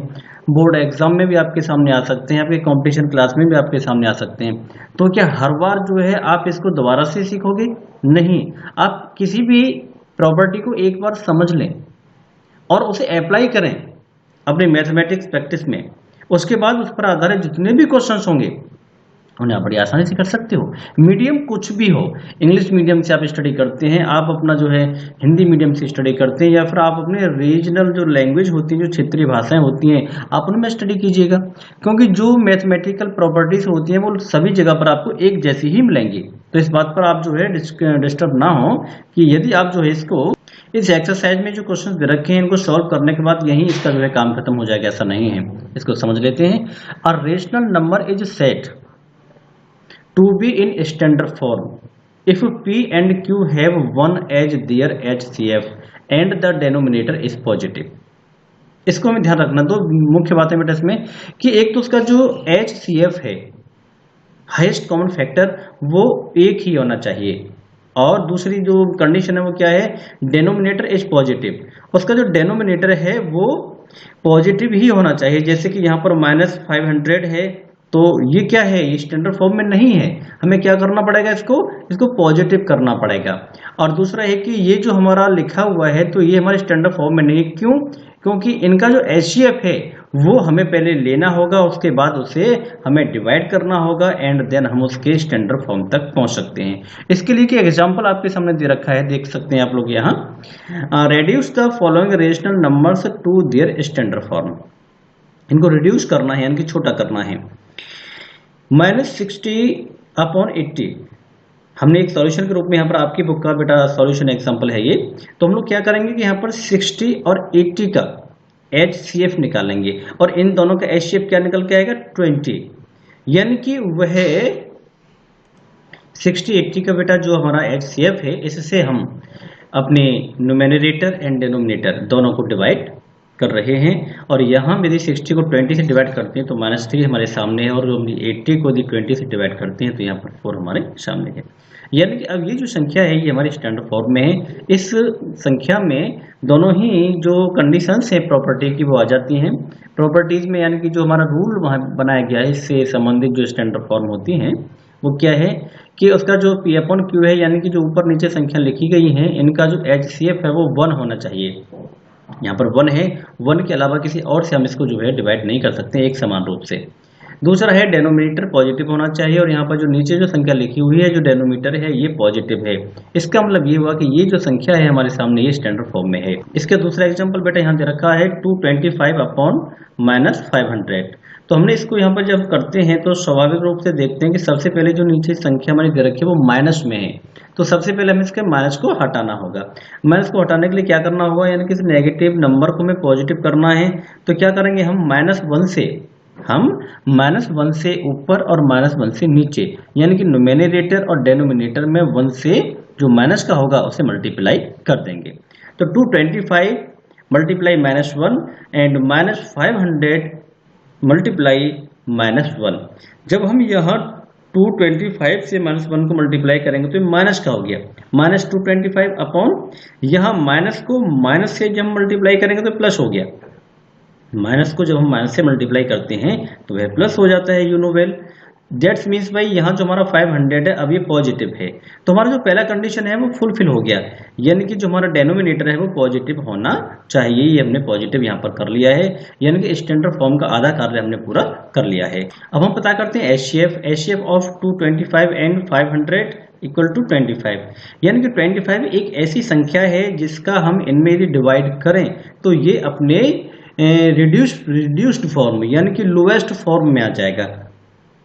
बोर्ड एग्जाम में भी आपके सामने आ सकते हैं, आपके कंपटीशन क्लास में भी आपके सामने आ सकते हैं। तो क्या हर बार जो है आप इसको दोबारा से सीखोगे? नहीं, आप किसी भी प्रॉपर्टी को एक बार समझ लें और उसे अप्लाई करें अपनी मैथमेटिक्स प्रैक्टिस में। उसके बाद उस पर आधारित जितने भी क्वेश्चंस होंगे उन्हें आप बड़ी आसानी से कर सकते हो। मीडियम कुछ भी हो, इंग्लिश मीडियम से आप स्टडी करते हैं, आप अपना जो है हिंदी मीडियम से स्टडी करते हैं, या फिर आप अपने रीजनल जो लैंग्वेज होती है, जो क्षेत्रीय भाषाएं होती हैं, आप उनमें स्टडी कीजिएगा। क्योंकि जो मैथमेटिकल प्रॉपर्टीज होती हैं वो सभी जगह पर आपको एक जैसी ही मिलेंगी। तो इस बात पर आप जो है डिस्टर्ब ना हो कि यदि आप जो है इसको इस एक्सरसाइज में जो क्वेश्चन दे रखे हैं इनको सॉल्व करने के बाद यही इसका जो है काम खत्म हो जाएगा, ऐसा नहीं है। इसको समझ लेते हैं। A rational number is set to be in standard form if p and q have 1 as their HCF and the denominator is positive। इसको हमें ध्यान रखना। दो मुख्य बातें बेटा इसमें कि एक तो उसका जो HCF है, हाईएस्ट कॉमन फैक्टर, वो एक ही होना चाहिए, और दूसरी जो कंडीशन है वो क्या है, डेनोमिनेटर इज पॉजिटिव, उसका जो डेनोमिनेटर है वो पॉजिटिव ही होना चाहिए। जैसे कि यहाँ पर -500 है, तो ये क्या है, ये स्टैंडर्ड फॉर्म में नहीं है, हमें क्या करना पड़ेगा, इसको पॉजिटिव करना पड़ेगा। और दूसरा है कि ये जो हमारा लिखा हुआ है तो ये हमारे स्टैंडर्ड फॉर्म में नहीं है। क्यों? क्योंकि इनका जो HCF है वो हमें पहले लेना होगा, उसके बाद उसे हमें डिवाइड करना होगा, एंड देन हम उसके स्टैंडर्ड फॉर्म तक पहुंच सकते हैं। इसके लिए कि एग्जांपल आपके सामने दे रखा है, देख सकते हैं आप लोग यहाँ, reduce the following rational numbers to their standard form. इनको रिड्यूस करना है, यानी कि छोटा करना है। -60/80 हमने एक सॉल्यूशन के रूप में यहाँ पर आपकी बुक का बेटा सॉल्यूशन एग्जांपल है ये। तो हम लोग क्या करेंगे कि यहाँ पर 60 और 80 का HCF निकालेंगे, और इन दोनों का HCF क्या निकल के आएगा, 20। यानी कि वह 60-80 का बेटा जो हमारा HCF है, इससे हम अपने न्यूमेरेटर एंड डिनोमिनेटर दोनों को डिवाइड कर रहे हैं। और यहाँ यदि 60 को 20 से डिवाइड करते हैं तो -3 हमारे सामने है, और 80 को यदि 20 से डिवाइड करते हैं तो यहाँ पर 4 हमारे सामने है। यानी कि अब ये जो संख्या है ये हमारी स्टैंडर्ड फॉर्म में है। इस संख्या में दोनों ही जो कंडीशंस है प्रॉपर्टी की वो आ जाती हैं। प्रॉपर्टीज में यानी कि जो हमारा रूल वहाँ बनाया गया है, इससे संबंधित जो स्टैंडर्ड फॉर्म होती हैं वो क्या है कि उसका जो P/Q है, यानी कि जो ऊपर नीचे संख्या लिखी गई है, इनका जो HCF है वो 1 होना चाहिए। यहाँ पर 1 है, 1 के अलावा किसी और से हम इसको जो है डिवाइड नहीं कर सकते एक समान रूप से। दूसरा है डेनोमिनेटर पॉजिटिव होना चाहिए, और यहाँ पर जो नीचे जो संख्या लिखी हुई है, जो डेनोमिनेटर है ये पॉजिटिव है। इसका मतलब ये हुआ कि ये जो संख्या है हमारे सामने ये स्टैंडर्ड फॉर्म में है। इसका दूसरा एग्जांपल बेटा यहाँ दे रखा है 225/-500। तो हमने इसको यहाँ पर जब करते हैं तो स्वाभाविक रूप से देखते हैं कि सबसे पहले जो नीचे संख्या हमारी दे रखी है वो माइनस में है, तो सबसे पहले हमें इसके माइनस को हटाना होगा। माइनस को हटाने के लिए क्या करना होगा, यानी कि नेगेटिव नंबर को हमें पॉजिटिव करना है। तो क्या करेंगे, हम -1 से ऊपर और -1 से नीचे, यानी कि न्यूमेरेटर और डेनोमिनेटर में 1 से जो माइनस का होगा उसे मल्टीप्लाई कर देंगे। तो 225 मल्टीप्लाई -1 एंड -500 मल्टीप्लाई -1। जब हम यहाँ 225 से -1 को मल्टीप्लाई करेंगे तो माइनस का हो गया, -225 अपॉन, यहाँ माइनस को माइनस से जब मल्टीप्लाई करेंगे तो प्लस हो गया। माइनस को जब हम माइनस से मल्टीप्लाई करते हैं तो वह प्लस हो जाता है, you know well. That's means भाई यहाँ जो हमारा 500 है अब ये पॉजिटिव है, तो हमारा जो पहला कंडीशन है वो फुलफिल हो गया, यानी कि जो हमारा डेनोमिनेटर है वो पॉजिटिव होना चाहिए। ये हमने पॉजिटिव यहाँ पर कर लिया है, यानी कि स्टैंडर्ड फॉर्म का आधा कार्य हमने पूरा कर लिया है। अब हम पता करते हैं HCF of 225 and 500 equal to 25। यानी कि 25 एक ऐसी संख्या है जिसका हम इनमें यदि डिवाइड करें तो ये अपने रिड्यूस्ड फॉर्म यानी कि लोएस्ट फॉर्म में आ जाएगा,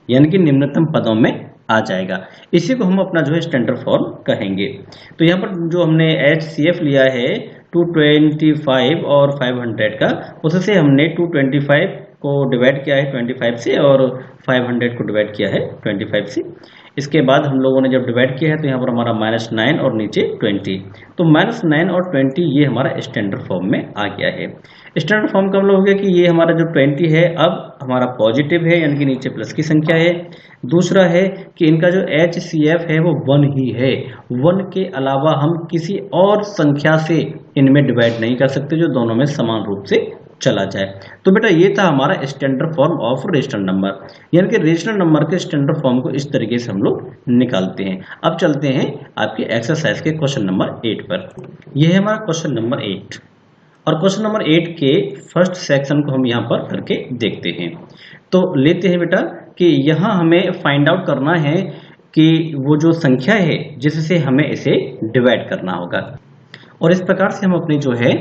यानी कि निम्नतम पदों में आ जाएगा। इसी को हम अपना जो है स्टैंडर्ड फॉर्म कहेंगे। तो यहाँ पर जो हमने HCF लिया है 225 और 500 का, उससे हमने 225 को डिवाइड किया है 25 से और 500 को डिवाइड किया है 25 से। इसके बाद हम लोगों ने जब डिवाइड किया है तो यहाँ पर हमारा -9 और नीचे 20, तो -9 और 20 ये हमारा स्टैंडर्ड फॉर्म में आ गया है। स्टैंडर्ड फॉर्म का मतलब हो गया कि ये हमारा जो 20 है अब हमारा पॉजिटिव है, यानी कि नीचे प्लस की संख्या है। दूसरा है कि इनका जो HCF है वो 1 ही है, 1 के अलावा हम किसी और संख्या से इनमें डिवाइड नहीं कर सकते जो दोनों में समान रूप से चला जाए। तो बेटा ये था हमारा standard form of rational number, यानी कि रेशनल नंबर के स्टैंडर्ड फॉर्म को इस तरीके से हम लोग निकालते हैं। अब चलते हैं आपके एक्सरसाइज के क्वेश्चन नंबर 8 पर। यह है हमारा क्वेश्चन नंबर 8, और क्वेश्चन नंबर 8 के फर्स्ट सेक्शन को हम यहाँ पर करके देखते हैं। तो लेते हैं बेटा कि यहाँ हमें फाइंड आउट करना है कि वो जो संख्या है जिससे हमें इसे डिवाइड करना होगा, और इस प्रकार से हम अपने जो है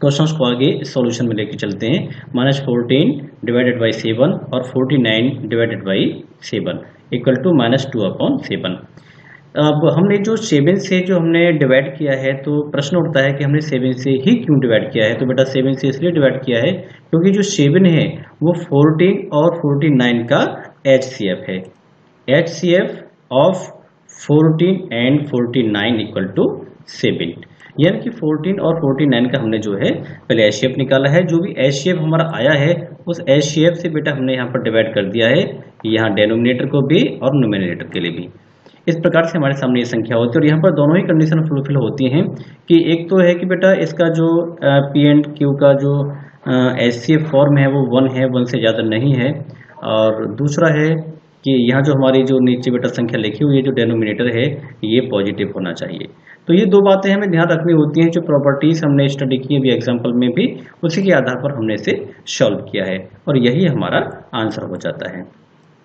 क्वेश्चंस को आगे सॉल्यूशन में लेके चलते हैं। -14 डिवाइडेड बाई 7 और 49 डिवाइडेड बाई 7 इक्वल टू -2/7। अब हमने जो 7 से जो हमने डिवाइड किया है, तो प्रश्न उठता है कि हमने 7 से ही क्यों डिवाइड किया है। तो बेटा 7 से इसलिए डिवाइड किया है क्योंकि जो 7 है वो 14 और 49 का HCF है। HCF of 14 and 49 equal to 7, यानी कि 14 और 49 का हमने जो है पहले HCF निकाला है। जो भी HCF हमारा आया है उस HCF से बेटा हमने यहाँ पर डिवाइड कर दिया है, यहाँ डेनोमिनेटर को भी और न्यूमरेटर के लिए भी। इस प्रकार से हमारे सामने ये संख्या होती है और यहाँ पर दोनों ही कंडीशन फुलफिल होती हैं कि एक तो है कि बेटा इसका जो P एंड Q का जो HCF फॉर्म है वो 1 है, 1 से ज़्यादा नहीं है। और दूसरा है कि यहाँ जो हमारी जो नीचे बेटा संख्या लिखी हुई है, जो डेनोमिनेटर है ये पॉजिटिव होना चाहिए। तो ये दो बातें हमें ध्यान रखनी होती हैं। जो प्रॉपर्टीज हमने स्टडी की अभी एग्जाम्पल में भी, उसी के आधार पर हमने इसे सॉल्व किया है और यही हमारा आंसर हो जाता है।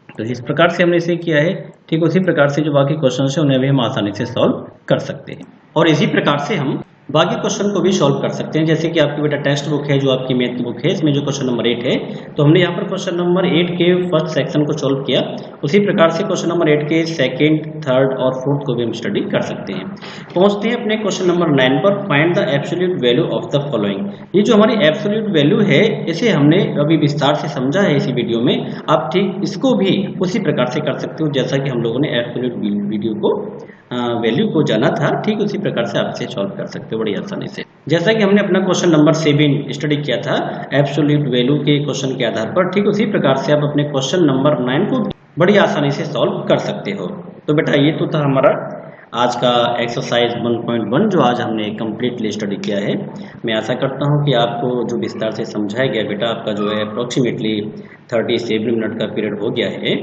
तो जिस प्रकार से हमने इसे किया है, ठीक उसी प्रकार से जो बाकी क्वेश्चन है उन्हें भी हम आसानी से सॉल्व कर सकते हैं और इसी प्रकार से हम बाकी क्वेश्चन को भी सॉल्व कर सकते हैं। जैसे कि आपकी बेटा टेक्स्ट बुक है, जो आपकी मैथ की बुक है, इसमें जो क्वेश्चन नंबर 8 है, तो हमने यहाँ पर क्वेश्चन नंबर 8 के फर्स्ट सेक्शन को सॉल्व किया। उसी प्रकार से क्वेश्चन नंबर 8 के सेकंड, थर्ड और फोर्थ को भी हम स्टडी कर सकते हैं। पहुंचते हैं अपने क्वेश्चन नंबर 9 पर। Find the absolute value of the following. ये जो हमारी एब्सोल्यूट वैल्यू है, इसे हमने अभी विस्तार से समझा है इसी वीडियो में। आप ठीक इसको भी उसी प्रकार से कर सकते हो जैसा कि हम लोगों ने एब्सोल्यूट वीडियो को वैल्यू को जाना था, ठीक उसी प्रकार से आप इसे सॉल्व कर सकते हो बड़ी आसानी से। जैसा कि हमने अपना क्वेश्चन नंबर 7 स्टडी किया था एब्सोल्यूट वैल्यू के क्वेश्चन के आधार पर, ठीक उसी प्रकार से आप अपने क्वेश्चन नंबर 9 को बड़ी आसानी से सॉल्व कर सकते हो। तो बेटा ये तो था हमारा आज का एक्सरसाइज 1.1 जो आज हमने कंप्लीटली स्टडी किया है। मैं आशा करता हूँ कि आपको जो विस्तार से समझाया गया बेटा, आपका जो है अप्रोक्सीमेटली 37 मिनट का पीरियड हो गया है।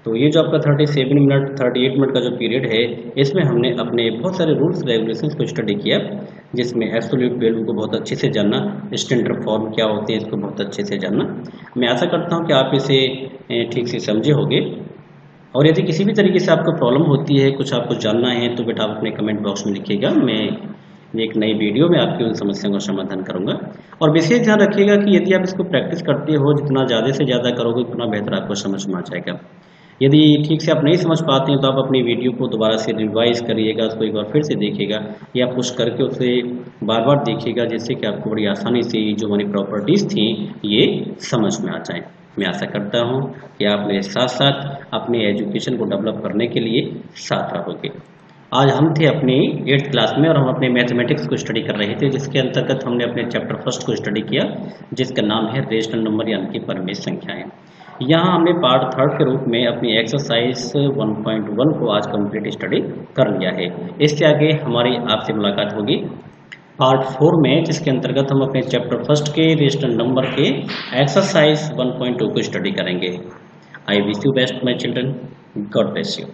तो ये जो आपका 37 मिनट 38 मिनट का जो पीरियड है, इसमें हमने अपने बहुत सारे रूल्स रेगुलेशंस को स्टडी किया, जिसमें एब्सोल्यूट वैल्यू को बहुत अच्छे से जानना, स्टैंडर्ड फॉर्म क्या होते हैं इसको बहुत अच्छे से जानना। मैं आशा करता हूँ कि आप इसे ठीक से समझे होंगे। और यदि किसी भी तरीके से आपको प्रॉब्लम होती है, कुछ आपको जानना है, तो बेटा आप अपने कमेंट बॉक्स में लिखिएगा। मैं एक नई वीडियो में आपकी उन समस्याओं का समाधान करूंगा। और विशेष ध्यान रखिएगा कि यदि आप इसको प्रैक्टिस करते हो, जितना ज़्यादा से ज़्यादा करोगे उतना बेहतर आपको समझ में आ जाएगा। यदि ठीक से आप नहीं समझ पाते हैं तो आप अपनी वीडियो को दोबारा से रिवाइज करिएगा, उसको एक बार फिर से देखिएगा या पुश करके उसे बार बार देखिएगा, जिससे कि आपको बड़ी आसानी से जो हमारी प्रॉपर्टीज़ थी ये समझ में आ जाए। मैं आशा करता हूँ कि आप मेरे साथ साथ अपनी एजुकेशन को डेवलप करने के लिए साथ रहोगे। आज हम थे अपनी 8th क्लास में और हम अपने मैथमेटिक्स को स्टडी कर रहे थे, जिसके अंतर्गत हमने अपने चैप्टर फर्स्ट को स्टडी किया, जिसका नाम है रेशनल नंबर यानी कि परिमेय संख्याएं। यहाँ हमने पार्ट 3 के रूप में अपनी एक्सरसाइज 1.1 को आज कंप्लीट स्टडी कर लिया है। इससे आगे हमारी आपसे मुलाकात होगी पार्ट 4 में, जिसके अंतर्गत हम अपने चैप्टर फर्स्ट के रेशनल नंबर के एक्सरसाइज 1.2 को स्टडी करेंगे। I wish you best my children, God bless you.